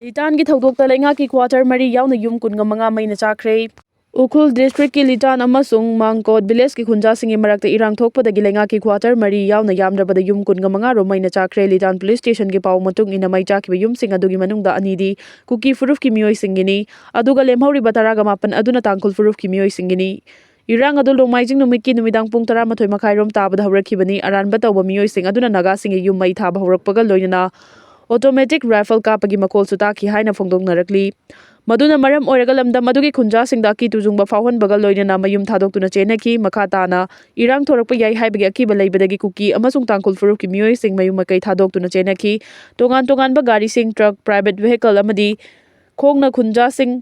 Litan ki thawdok talenga ki quarter mari yauna yum kun nga maina chakre. Ukhul district ki Litan amasung Mangkot village ki khunja singi marakta irang thokpadagi lenga ki quarter mari yauna yamrabada yum kun nga ro maina chakre. Litan police station ki paw matung ina mai chakhiba yum sing adugi manungda anidi Kuki furuf ki miyoi singini aduga lemhauri bataraga mapan aduna tangkul furuf ki miyoi singini. Irang adu Nongmai numit ki numidang pung 12 makhai rom tabada hawrakhibani aranba tawba miyoi sing aduna naga singi yum mai thaba hawrakpaga loinana automatic rifle kapagi makol suta ki haina phongdong narakli maduna maram oiraga lamda madugi khunja singda ki tujungba fawhan bagal loinana mayum thadok tuna chenaki makha tana irang thorakpa yai haibagi akiba leibadagi Kuki amasung tangkul furuf ki miyoi sing mayum makai thadok tuna chenaki tongan ba gari sing truck private vehicle amadi khongna khunja sing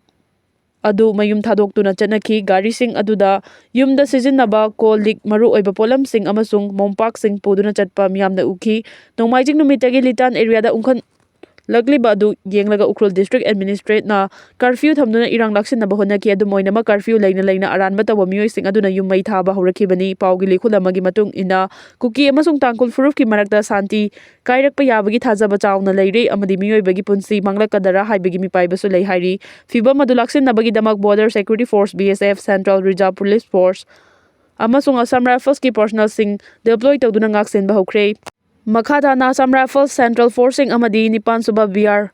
adu mayum thadok tuna chanaki gari sing aduda yumda sijinnaba kolik maru oiba polam sing amasung mompak sing poduna chatpa miyamna ukhi Nongmai numitagi Litan area da ungkhan lakliba adu yenglaga Ukrul district administrate na curfew thamduna irang laksin na bahona ki adu moinama curfew leina aranba tawa miyoi sing aduna yum mai thaba hawrakhibani pawgi likhulamagi matung ina Kuki amasung tangkul furuf ki marakta santi kairakpa yabagi thajaba chawna leire amadi miyoi bagi punsi manglakadara haibagi mipaibasu lei hairi fibam adu laksin nabagi damak border security force BSF central reserve police force amasung Assam Rifles ki personnel sing deploy tawduna ngaksen bahokre Makhatana Assam Rifles Central Forcing amadi Nipan Suba Bihar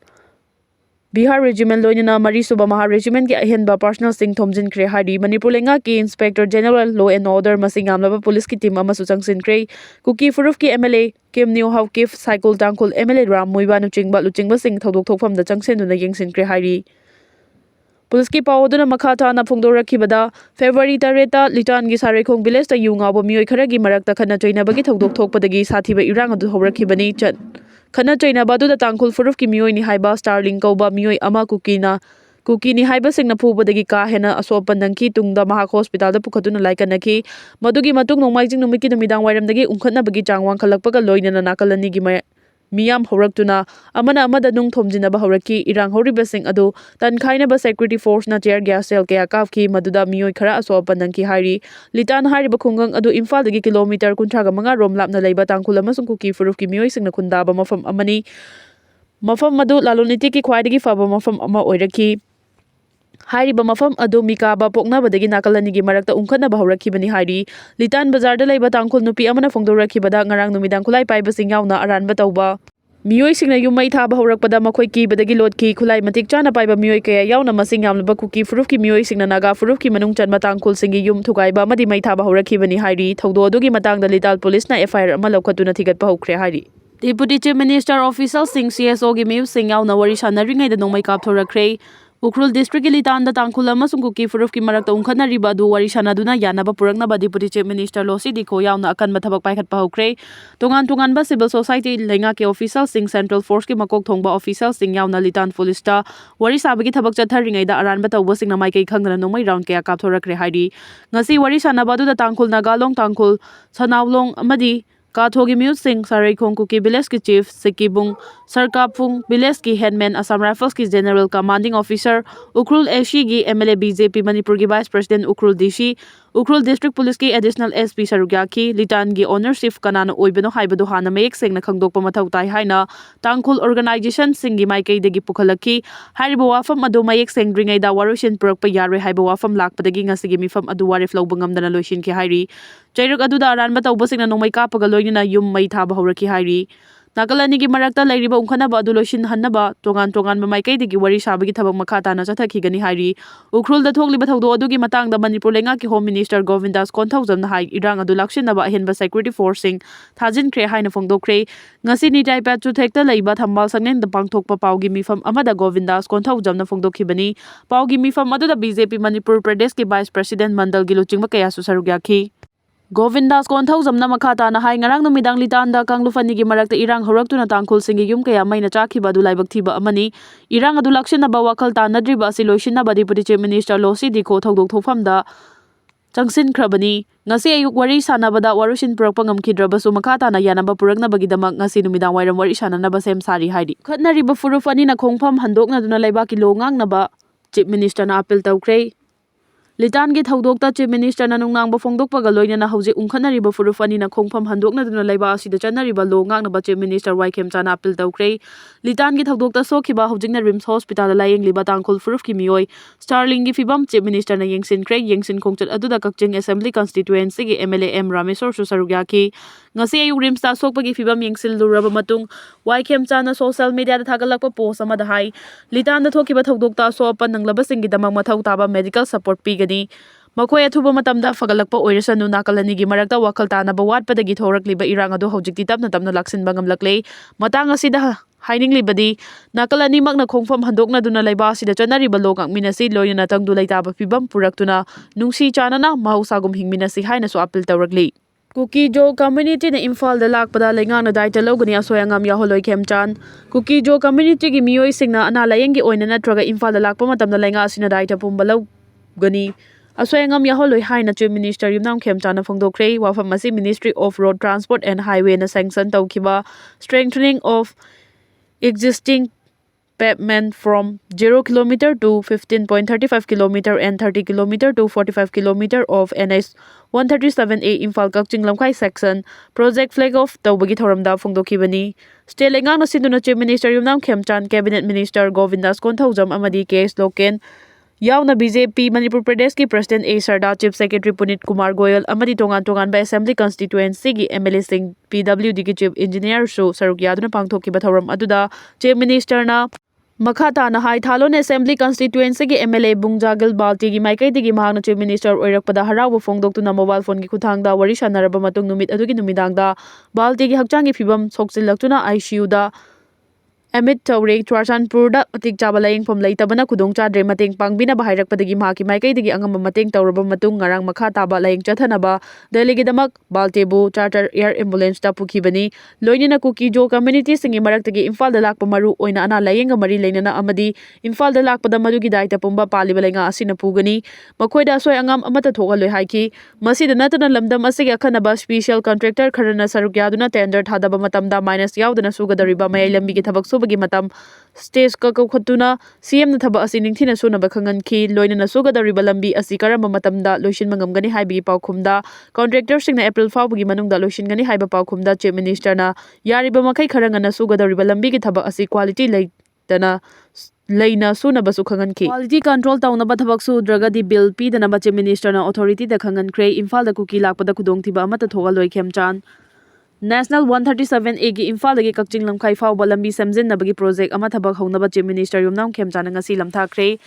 Regiment loinana Mari Suba Maha Regiment ki ahenba personal sing thomjin kre hari Manipur lenga ki Inspector General Law and Order masing amlaba police ki team amasu changsin kre Kuki furuf ki MLA Kim New Hawkif Cycle Tangkul MLA Ram Muibanu chingba sing thodok thokfam da changsen duna yengsin kre hari Police ki pawduna makhata na phongdorakhibada February 3 Litan gi Sarekhong village ta yungawba miyoi kharagi marakta khana choinabagi thokdok thokpadagi sathiba irang adu hawrakhibani chat khana choinaba adu da tangkul furuf ki miyoi ni haiba Starling kauba miyoi ama Kuki ni haiba singna phubadagi ka hena asopan nangki tungda Mahak hospital da pukhatuna laikanaki madugi matung Nongmai numit ki numidang wairamdagi ungkhatnabagi changwang khalakpaga loinana nakalani gi miyam hawraktuna amana amada nung thomjinaba hawraki irang horiba sing adu tankhaina ba security force na tear gas cell kaya kafki maduda miyoi khara aso panangki hari Litan hariba khungang adu Imphal dagi kilometer 35 rom lapna leiba tangkul amasung Kuki furuf ki miyoi singna khundaba mafam amani mafam madu laloniti ki khwaidagi faba mafam ama oiraki Hariba mafam adu mikaba poknabadagi nakalanigi marakta ungkhatnaba hawrakhibani hari Litan bazar da leiba tangkul nupi amana phongdorakhibada ngarang numidang khulai paiba sing yauna aranba tawba miyoi singna yumai thaba hawrakpada makhoi ki badagi lotki khulai matik chana paiba miyoi kaya yauna masing yamlaba Kuki furuf ki miyoi singna naga furuf ki manung chanma tangkul singi yum thugaiba amadi mai thaba hawrakhibani hari thawdo adugi matangda Lital police na FIR ama laukhatuna thigatpa hawkhre hari Deputy Chief Minister Official Singh CSO gi miu sing yauna wari sanaringai da Nongmai kapthorakhre Ukrul district Litan da tangkul amasung Kuki furuf ki marakta ungkhatnariba adu wari sanaduna yanaba puraknaba Deputy Chief Minister Losi dikho yauna akanba thabak paikhatpa hawkhre tongan ba civil society lenga ke official sing central force ki makok thongba official sing yauna Litan police ta wari sabagi thabak chatharingai da aranba tawba singna maikai khangna Nongmai round kaya kapthorakhre hari ngasi wari sanaba adu da tangkul nagalong tangkul sanawlong amadi Kathogi Mute Singh Sarekhong Kuki village ki chief Sikibung Sarkapung village ki headman Assam Rifles ki general commanding officer Ukrul Eshi gi MLA BJP Manipur ki vice president Ukrul Dishi Ukrul district police ki additional SP Sarugyaki Litan gi ownership kanana oibano haibado hana mayek sengna khangdokpa mathau tai haina tangkul organization singi maikai dagi pukhalaki hariba wafam adu mayek sengdringai da warusin purakpa yaroi haiba wafam lakpadagi ngasigi mifam adu warif lawba ngamdana loisin ki hairi Jairuk adu da aranba tawba singna Nongmai kapaga loinana yum mai thaba hawraki hairi Nakalani gi marakta lairiba ungkhanaba adu loisin hannaba tongan ba maikai dagi wari sabagi thabak makhata na chathakigani hairi Ukrul da thokliba thawdo adugi matangda Manipur lenga ki home minister Govindas Konthaujam na hai irang adu lakshinaba ahenba security forcing thajin kre haina phongdokre ngasi ni taipa chu thekta leiba thambal sangnen da pangthokpa pawgi mifam amada Govindas Konthaujam na phongdokhibani pawgi mifam adu da BJP Manipur Pradesh ki vice president mandal gi luchingba kaya su sarugyaki Govindas Konthaujamna makhata na hai ngarang numidang Litan da kanglufani gi marakta irang horaktuna tangkul singi yum kaya maina chakhiba adu laibak thiba amani irang adu lakshinaba wakhal tanadriba asi loisinaba Deputy Chief Minister Losi dikho thodok thofamda changsin khrabani ngasi ayuk wari sanabada warusin purakpa ngamkhidrabasu makhata na yanaba puraknabagi damak ngasi numidang wairam wari sananaba sem sari haidi khatnariba furuf ani na khongpham handokna duna laibaki lo ngangnaba Chief Minister na appeal tawkre Litangi thawdokta Chief Minister na nungnangba phongdokpaga loinana hauji ungkhanariba furuf anina khongpham handoknaduna laiba asida chanariba lo ngangnaba Chief Minister Waikem Chana appeal tawkre. Litangi thawdokta sokhiba haujingna Rims Hospital layengliba tangkhul furuf ki mioi Starling gi fibam Chief Minister na yengsin khongchat aduda Kakching Assembly Constituency gi MLA M Rameswar Susarugyaki ngasi ayu Rims ta sokpagi fibam yengsil luraba matung Waikem Chana social media da thagalakpa post amada hai Litan da thokiba thawdokta so apan nanglaba singi damang mathau taba medical support pi Makoi athuba matamda fagalakpa oirasanu nakalanigi marakta wakal tanaba watpadagi thorakliba irang adu haujikti tapna laksinba ngamlakle matang asida haininglibadi nakalani makna khongpham handokna duna laiba asida chanariba lokak minasi loyana tangdu laitaba fibam puraktuna nungsi chanana mahausagum hingminasi haina so appeal tawrakli Kuki Jo community na Imphal da lakpada laingang na daita logani asoyangam yaholoi Khemchan Kuki Jo community gi miyoi singna ana layengi oina natraga Imphal da lakpa matamda lainga asina daita pumbalaw gani asoyangam yaholoi haina Chief Minister Yumnam Khemchan na phongdokre wafam asi Ministry of Road Transport and Highway na sanction tawkiba strengthening of existing pavement from 0 km to 15.35 km and 30 km to 45 km of NH 137A Imphal Kakching Lamkai section project flag off tawbagi thoramda phongdokibani state lengang na sinduna Chief Minister Yumnam Khemchan Cabinet Minister Govindas Konthaujam amadi KS Loken Yauna BJP Manipur Pradesh ki President A Sarda Chief Secretary Punit Kumar Goyal amadi tongan ba Assembly Constituency gi MLA Singh PWD ki Chief Engineer Su Saruk Yaduna pangthokiba thoram aduda Chief Minister na Makata na hai Thalon Assembly Constituency gi MLA Bungjagil Balti gi Maikai digi mahangna Chief Minister oirakpada harawa phongdoktuna mobile phone gi khuthangda wari sanaraba matung numit adugi numidangda Balti gi hakchang gi phibam sokchillaktuna ICU da Amit Taure Chwarchanpur da atik chaba laying phom leitabana khudong chadre mateng pangbina bahairakpadagi mahaki maikai digi angam mateng tawraba matung ngarang makha taba laying chathanaba Delhi damak Baltebu charter air ambulance ta pukhibani loinina Kuki Jo community singi maraktagi Imphal da lakpa maru oina ana laying mari leinana amadi Imphal da lakpada madugi daita pumba paliba lainga asina pugani makoida soy angam amata thogaloi haiki masida natana lamdam asigi akhanaba special contractor kharana sarukyaduna tender thadaba matamda minus yaudana sugadariba mayai lambi gi thabak gi matam stage ka khatuna CM na thaba asi ningthina sunaba khangan ki loinana sugadariba lambi asi karamba matamda loishin mangamgani haibi paukhumda contractor singna April fawgi manungda loishingani haiba paukhumda Chief Minister na yariba makai kharangana sugadariba lambi gi thaba asi quality leitana leina sunaba su khangan ki quality control taunaba thabak su dragadi bill pi dana Chief Minister na authority da khangan kre Imphal da Kuki lakpada khudong thiba amata thogaloi Khemchan National 137A gi Imphal dagi Kakching Lamkai fawba lambi samjinnabagi project ama thabak hounaba Chief Minister Yumnam Khemchan ngasi lamthakre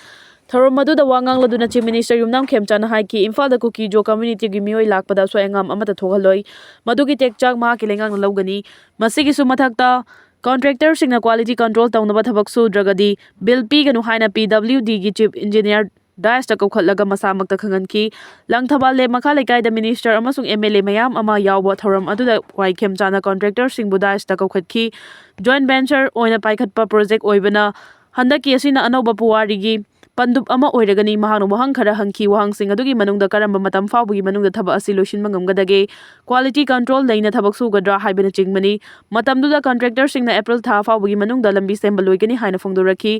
Thorom maduna wangang laduna Chief Minister Yumnam Khemchan hai ki Imphal da Kuki Jo community gi mioi lakpada soyangam amata thogaloi madugi tekchak ma ki lengang lawgani masigi su mathakta contractor singna quality control taunaba thabak su dragadi bill pi ganu haina PWD gi Chief Engineer Daes ta kokhatlaga masamakta khanganki langthaba le makha lekai da minister amasung MLA mayam ama yawba thoram aduda Waikem Chana contractor singbu Daes ta kokhatki joint venture oina paikhatpa project oibana handaki asina anoba puwari gi Pandup ama oiragani mahang wahang khara hangki wahang sing adugi manungda karamba matam fawbugi manungda thaba asi loishin mangamgadage quality control leina thabak sugadra haibena chingmani matamduda contractor singna April tha fawbugi manungda lambi sembal loigani haina phongdoraki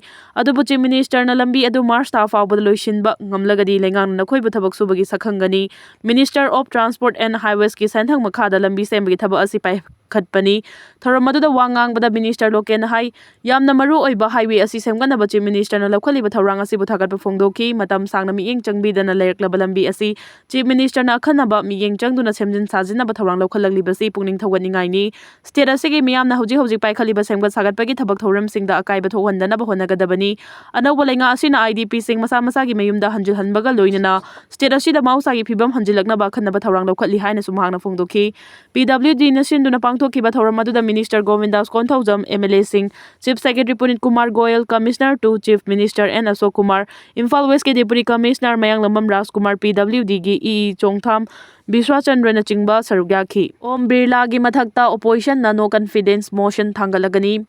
adubu Chief Minister na lambi adu March tha fawbada loishin ba ngamlagadi lengang na khoiba thabak subagi sakhangani Minister of Transport and Highways ki santhang makhada lambi sembagi thaba asi pai khatpani thoramadu da wangang bada Minister Loken hai yamna maru oiba highway asi semganaba Chief Minister na lakhali ba thorang asi thagat phongdoki matam sangna miyeng changbidana layraklaba lambi asi Chief Minister na akhanaba miyeng changduna semjin sajina ba thorang lokhalagli basi pungning thawganingai ni state asigi miyamna hoji paikhali ba semgat sagatpagi thabak thoram singda akai ba thohandana ba honagadabani anawba lenga asina IDP sing masa gi mayumda hanjil hanbaga loinana state asida mausa gi phibam hanjilakna ba khanaba thorang lokhali haina sumhangna phongdoki PWD na sinduna pangthokiba thoram aduda Minister Govindas Konthaujam MLA Singh Chief Secretary Punit Kumar Goyal Commissioner to Chief Minister N Ashok Kumar Imphal West ke Deputy Commissioner Mayang Lamam Raj Kumar PWD gi E Chongtham Biswa Chandra na chingba sarugyaki Om Birla gi mathakta opposition na no confidence motion thangalagani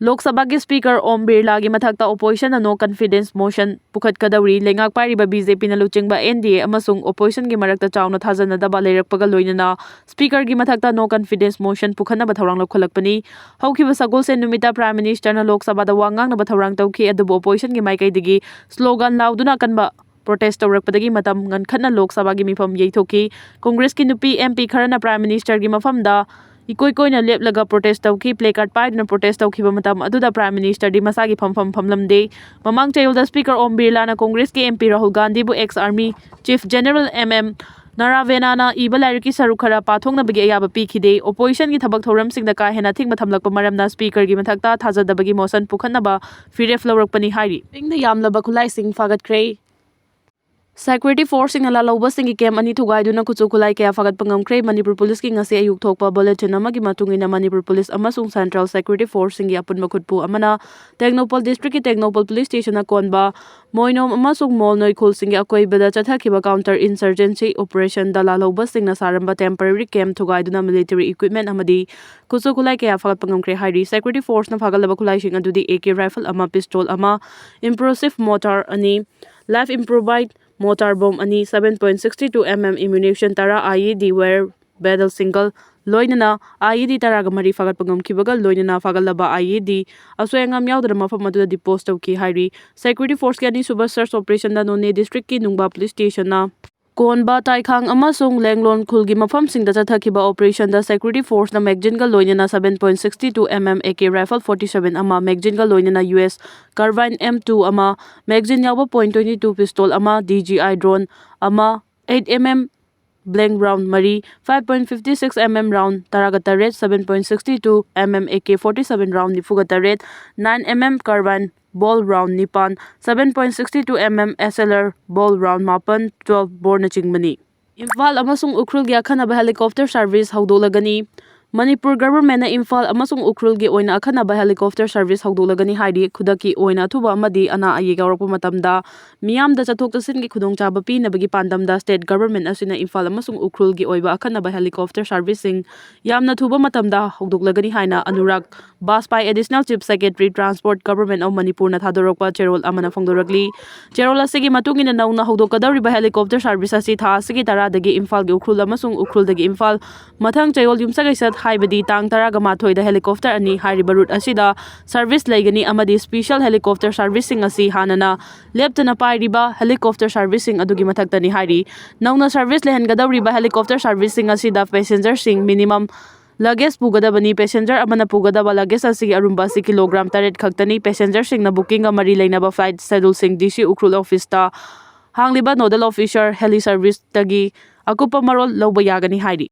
Lok Sabha gi Speaker Om Birla gi mathakta opposition na no confidence motion pukhat kadawri lengak pariba BJP na luchingba NDA amasung opposition gi marakta chawna thajana daba leirakpaga loinana Speaker gi mathakta no confidence motion pukhana ba thorang lokhalakpani haukiba sagol sen numita Prime Minister na Lok Sabha da wangang na ba thorang tawki adubu opposition gi maikai digi slogan lauduna kanba protest ꯇꯧꯔꯛꯄꯗꯒꯤ ꯃꯇꯝ ꯉꯟꯈꯠꯅ ꯂꯣꯛ ꯁꯚꯥꯒꯤ ꯃꯤꯐꯝ ꯌꯩꯊꯣꯛꯈꯤ꯫ ꯀꯣꯡꯒ꯭ꯔꯦꯁꯀꯤ ꯅꯨꯄꯤ MP ꯈꯔꯅ prime ꯃꯤꯅꯤꯁꯇꯔꯒꯤ ꯃꯐꯝꯗ ꯏꯀꯣꯏ ꯀꯣꯏꯅ ꯂꯦꯞꯂꯒ ꯄ꯭ꯔꯣꯇꯦꯁ ꯇꯧꯈꯤ꯫ ꯄ꯭ꯂꯦꯀꯥꯔꯗ ꯄꯥꯏꯗꯨꯅ ꯄ꯭ꯔꯣꯇꯦꯁ ꯇꯧꯈꯤꯕ ꯃꯇꯝ ꯑꯗꯨꯗ ꯄ꯭ꯔꯥꯏꯝ ꯃꯤꯅꯤꯁꯇꯔꯗꯤ ꯃꯁꯥꯒꯤ ꯐꯝꯐꯝ ꯐꯝꯂꯝꯗꯦ꯫ ꯃꯃꯥꯡ ꯆꯌꯣꯜꯗ ꯁ꯭ꯄꯤꯀꯔ ꯑꯣꯝ ꯕꯤꯔꯂꯥꯅ ꯀꯣꯡꯒ꯭ꯔꯦꯁꯀꯤ MP ꯔꯥꯍꯨꯜ ꯒꯥꯟꯙꯤꯕꯨ ꯑꯦꯛꯁ-ꯑꯥꯔꯃꯤ ꯆꯤꯐ ꯖꯦꯅꯔꯦꯜ MM ꯅꯔꯥꯚꯦꯅꯥꯅ ꯏꯕ ꯂꯥꯏꯔꯤꯛꯀꯤ ꯁꯔꯨꯛ ꯈꯔ ꯄꯥꯊꯣꯛꯅꯕꯒꯤ ꯑꯌꯥꯕ ꯄꯤꯈꯤꯗꯦ꯫ ꯑꯣꯄꯣꯖꯤꯁꯟꯒꯤ ꯊꯕꯛ ꯊꯧꯔꯝꯁꯤꯡꯗ ꯀꯥ ꯍꯦꯟꯅ ꯑꯊꯤꯡꯕ ꯊꯝꯂꯛꯄ ꯃꯔꯝꯅ ꯁ꯭ꯄꯤꯀꯔꯒꯤ ꯃꯊꯛꯇ ꯊꯥꯖꯗꯕꯒꯤ ꯃꯣꯁꯟ ꯄꯨꯈꯠꯅꯕ ꯐꯤꯔꯦꯞ ꯂꯧꯔꯛꯄꯅꯤ ꯍꯥꯏꯔꯤ꯫ ꯃꯤꯡꯗ ꯌꯥꯝꯂꯕ ꯈꯨꯠꯂꯥꯏꯁꯤꯡ ꯐꯥꯒꯠꯈ꯭ꯔꯦ꯫ ꯁꯦꯀ꯭ꯌꯨꯔꯤꯇꯤ ꯐꯣꯔꯁꯁꯤꯡꯅ ꯂꯥꯜꯍꯧꯕꯁꯤꯡꯒꯤ ꯀꯦꯝꯞ 2 ꯊꯨꯒꯥꯏꯗꯨꯅ ꯈꯨꯠꯁꯨ ꯈꯨꯠꯂꯥꯏ ꯀꯌꯥ ꯐꯥꯒꯠꯄ ꯉꯝꯈ꯭ꯔꯦ꯫ ꯃꯅꯤꯄꯨꯔ ꯄꯨꯂꯤꯁꯀꯤ ꯉꯁꯤ ꯑꯌꯨꯛ ꯊꯣꯛꯄ ꯕꯨꯂꯦꯇꯤꯟ ꯑꯃꯒꯤ ꯃꯇꯨꯡ ꯏꯟꯅ ꯃꯅꯤꯄꯨꯔ ꯄꯨꯂꯤꯁ ꯑꯃꯁꯨꯡ ꯁꯦꯟꯇ꯭ꯔꯦꯜ ꯁꯦꯀ꯭ꯌꯨꯔꯤꯇꯤ ꯐꯣꯔꯁꯁꯤꯡꯒꯤ ꯑꯄꯨꯟꯕ ꯈꯨꯠꯄꯨ ꯑꯃꯅ ꯇꯦꯡꯅꯧꯄꯜ ꯗꯤꯁꯇ꯭ꯔꯤꯛꯀꯤ ꯇꯦꯡꯅꯧꯄꯜ ꯄꯨꯂꯤꯁ ꯁ꯭ꯇꯦꯁꯟꯅ ꯀꯣꯟꯕ ꯃꯣꯏꯅꯣꯝ ꯑꯃꯁꯨꯡ ꯃꯣꯜꯅꯣꯏ ꯈꯨꯜꯁꯤꯡꯒꯤ ꯑꯀꯣꯏꯕꯗ ꯆꯠꯊꯈꯤꯕ ꯀꯥꯎꯟꯇꯔ ꯏꯟꯁꯔꯖꯦꯟꯁꯤ ꯑꯣꯄꯔꯦꯁꯟꯗ ꯂꯥꯜꯍꯧꯕꯁꯤꯡꯅ ꯁꯥꯔꯝꯕ ꯇꯦꯝꯄꯔꯦꯔꯤ ꯀꯦꯝꯞ ꯊꯨꯒꯥꯏꯗꯨꯅ ꯃꯤꯂꯤꯇꯔꯤ ꯏꯀ꯭ꯋꯤꯞꯃꯦꯟꯠ ꯑꯃꯗꯤ ꯈꯨꯠꯁꯨ ꯈꯨꯠꯂꯥꯏ ꯀꯌꯥ ꯐꯥꯒꯠꯄ ꯉꯝꯈ꯭ꯔꯦ ꯍꯥꯏꯔꯤ꯫ ꯁꯦꯀ꯭ꯌꯨꯔꯤꯇꯤ ꯐꯣꯔꯁꯅ ꯐꯥꯒꯠꯂꯕ ꯈꯨꯠꯂꯥꯏꯁꯤꯡ ꯑꯗꯨꯗꯤ AK ꯔꯥꯏꯐꯜ ꯑꯃ, ꯄꯤꯁꯇꯣꯜ ꯑꯃ, ꯏꯝꯄ꯭ꯂꯣꯁꯤꯚ ꯃꯣꯔꯇꯥꯔ 2, ꯂꯥꯏꯐ improvised mortar bomb 2, 7.62 mm ammunition 10, IED wire barrel single, ꯂꯣꯏꯅꯅ IED 13 ꯐꯥꯒꯠꯄ ꯉꯝꯈꯤꯕꯒ ꯂꯣꯏꯅꯅ ꯐꯥꯒꯠꯂꯕ IED ꯑꯁꯣꯏ ꯑꯉꯥꯝ ꯌꯥꯎꯗꯅ ꯃꯐꯝ ꯑꯗꯨꯗ ꯗꯤꯄꯣꯖ ꯇꯧꯈꯤ ꯍꯥꯏꯔꯤ꯫ ꯁꯦꯀ꯭ꯌꯨꯔꯤꯇꯤ ꯐꯣꯔꯁꯀꯤ ꯑꯅꯤꯁꯨꯕ ꯁꯔꯆ ꯑꯣꯄꯔꯦꯁꯟꯗ ꯅꯣꯅꯦ ꯗꯤꯁꯇ꯭ꯔꯤꯛꯀꯤ ꯅꯨꯡꯕꯥ ꯄꯨꯂꯤꯁ ꯁ꯭ꯇꯦꯁꯟꯅ ꯀꯣꯟꯕ ꯇꯥꯏꯈꯥꯡ ꯑꯃꯁꯨꯡ ꯂꯦꯡꯂꯣꯟ ꯈꯨꯜꯒꯤ ꯃꯐꯝꯁꯤꯡꯗ ꯆꯠꯊꯈꯤꯕ ꯑꯣꯄꯔꯦꯁꯟꯗ ꯁꯦꯀ꯭ꯌꯨꯔꯤꯇꯤ ꯐꯣꯔꯁꯅ ꯃꯦꯒꯖꯤꯟꯒ ꯂꯣꯏꯅꯅ 7.62 mm AK ꯔꯥꯏꯐꯜ 47 ꯑꯃ, ꯃꯦꯒꯖꯤꯟꯒ ꯂꯣꯏꯅꯅ US ꯀꯥꯔꯕꯥꯏꯟ M2 ꯑꯃ, ꯃꯦꯒꯖꯤꯟ ꯌꯥꯎꯕ .22 ꯄꯤꯁꯇꯣꯜ ꯑꯃ, DJI ꯗ꯭ꯔꯣꯟ ꯑꯃ, 8 mm blank round 3, 5.56 mm round 18, 7.62 mm AK-47 round 98, 9 mm carbine ball round 9, 7.62 mm SLR ball round 12, 12 ꯕꯣꯔꯅꯆꯤꯡꯕꯅꯤ꯫ ꯏꯝꯐꯥꯜ ꯑꯃꯁꯨꯡ ꯎꯈ꯭ꯔꯨꯜꯒꯤ ꯑꯈꯟꯅꯕ ꯍꯦꯂꯤꯀꯣꯞꯇꯔ ꯁꯔꯚꯤꯁ ꯍꯧꯗꯣꯛꯂꯒꯅꯤ꯫ ꯃꯅꯤꯄꯨꯔ ꯒꯚꯔꯟꯃꯦꯟꯠꯅ ꯏꯝꯐꯥꯜ ꯑꯃꯁꯨꯡ ꯎꯈ꯭ꯔꯨꯜꯒꯤ ꯑꯣꯏꯅ ꯑꯈꯟꯅꯕ ꯍꯦꯂꯤꯀꯣꯞꯇꯔ ꯁꯔꯚꯤꯁ ꯍꯧꯗꯣꯛꯂꯒꯅꯤ ꯍꯥꯏꯔꯤ꯫ ꯈꯨꯗꯛꯀꯤ ꯑꯣꯏꯅ ꯑꯊꯨꯕ ꯑꯃꯗꯤ ꯑꯅꯥ ꯑꯌꯦꯛ ꯌꯥꯎꯔꯛꯄ ꯃꯇꯝꯗ ꯃꯤꯌꯥꯝꯗ ꯆꯠꯊꯣꯛ-ꯆꯠꯁꯤꯟꯒꯤ ꯈꯨꯗꯣꯡꯆꯥꯕ ꯄꯤꯅꯕꯒꯤ ꯄꯥꯟꯗꯝꯗ ꯁ꯭ꯇꯦꯠ ꯒꯚꯔꯟꯃꯦꯟꯠ ꯑꯁꯤꯅ ꯏꯝꯐꯥꯜ ꯑꯃꯁꯨꯡ ꯎꯈ꯭ꯔꯨꯜꯒꯤ ꯑꯣꯏꯕ ꯑꯈꯟꯅꯕ ꯍꯦꯂꯤꯀꯣꯞꯇꯔ ꯁꯔꯚꯤꯁꯁꯤꯡ ꯌꯥꯝꯅ ꯊꯨꯕ ꯃꯇꯝꯗ ꯍꯧꯗꯣꯛꯂꯒꯅꯤ ꯍꯥꯏꯅ Anurag Bajpai additional chief secretary transport government of ꯃꯅꯤꯄꯨꯔꯅ ꯊꯥꯗꯣꯔꯛꯄ ꯆꯦꯔꯣꯜ ꯑꯃꯅ ꯐꯣꯡꯗꯣꯔꯛꯂꯤ꯫ ꯆꯦꯔꯣꯜ ꯑꯁꯤꯒꯤ ꯃꯇꯨꯡ ꯏꯟꯅ ꯅꯧꯅ ꯍꯧꯗꯣꯛꯀꯗꯧꯔꯤꯕ ꯍꯦꯂꯤꯀꯣꯞꯇꯔ ꯁꯔꯚꯤꯁ ꯑꯁꯤ ꯊꯥ ꯑꯁꯤꯒꯤ 10ꯗꯒꯤ ꯏꯝꯐꯥꯜꯒꯤ ꯎꯈ꯭ꯔꯨꯜ ꯑꯃꯁꯨꯡ ꯎꯈ꯭ꯔꯨꯜꯗꯒꯤ ꯏꯝꯐꯥꯜ ꯃꯊꯪ ꯆꯌꯣꯜ ꯌꯨꯝꯁꯀꯩꯁꯠ ꯍꯥꯏꯕꯗꯤ ꯇꯥꯡ 11ꯗ ꯍꯦꯂꯤꯀꯣꯞꯇꯔ 2 ꯍꯥꯏꯔꯤꯕ ꯔꯨꯠ ꯑꯁꯤꯗ ꯁꯔꯚꯤꯁ ꯂꯩꯒꯅꯤ ꯑꯃꯗꯤ ꯁ꯭ꯄꯤꯁꯦꯜ ꯍꯦꯂꯤꯀꯣꯞꯇꯔ ꯁꯔꯚꯤꯁꯁꯤꯡ ꯑꯁꯤ ꯍꯥꯟꯅꯅ ꯂꯦꯞꯇꯅ ꯄꯥꯏꯔꯤꯕ ꯍꯦꯂꯤꯀꯣꯞꯇꯔ ꯁꯔꯚꯤꯁꯁꯤꯡ ꯑꯗꯨꯒꯤ ꯃꯊꯛꯇꯅꯤ ꯍꯥꯏꯔꯤ꯫ ꯅꯧꯅ ꯁꯔꯚꯤꯁ ꯂꯩꯍꯟꯒꯗꯧꯔꯤꯕ ꯍꯦꯂꯤꯀꯣꯞꯇꯔ ꯁꯔꯚꯤꯁꯁꯤꯡ ꯑꯁꯤꯗ ꯄꯦꯁꯦꯟꯖꯔꯁꯤꯡ ꯃꯤꯅꯤꯃꯝ ꯂꯒꯦꯖ ꯄꯨꯒꯗꯕꯅꯤ꯫ ꯄꯦꯁꯦꯟꯖꯔ ꯑꯃꯅ ꯄꯨꯒꯗꯕ ꯂꯒꯦꯖ ꯑꯁꯤꯒꯤ ꯑꯔꯨꯝꯕ ꯑꯁꯤ ꯀꯤꯂꯣꯒ꯭ꯔꯥꯝ 8 ꯈꯛꯇꯅꯤ꯫ ꯄꯦꯁꯦꯟꯖꯔꯁꯤꯡꯅ ꯕꯨꯀꯤꯡꯒ ꯃꯔꯤ ꯂꯩꯅꯕ ꯐ꯭ꯂꯥꯏꯠ ꯁꯦꯗꯨꯜꯁꯤꯡ DC ꯎꯈ꯭ꯔꯨꯜ ꯑꯣꯐꯤꯁꯇ ꯍꯥꯡꯂꯤꯕ ꯅꯣꯗꯦꯜ ꯑꯣꯐꯤꯁꯔ ꯍꯦꯂꯤ ꯁꯔꯚꯤꯁꯇꯒꯤ ꯑꯀꯨꯞꯄ ꯃꯔꯣꯜ ꯂꯧꯕ ꯌꯥꯒꯅꯤ ꯍꯥꯏꯔꯤ꯫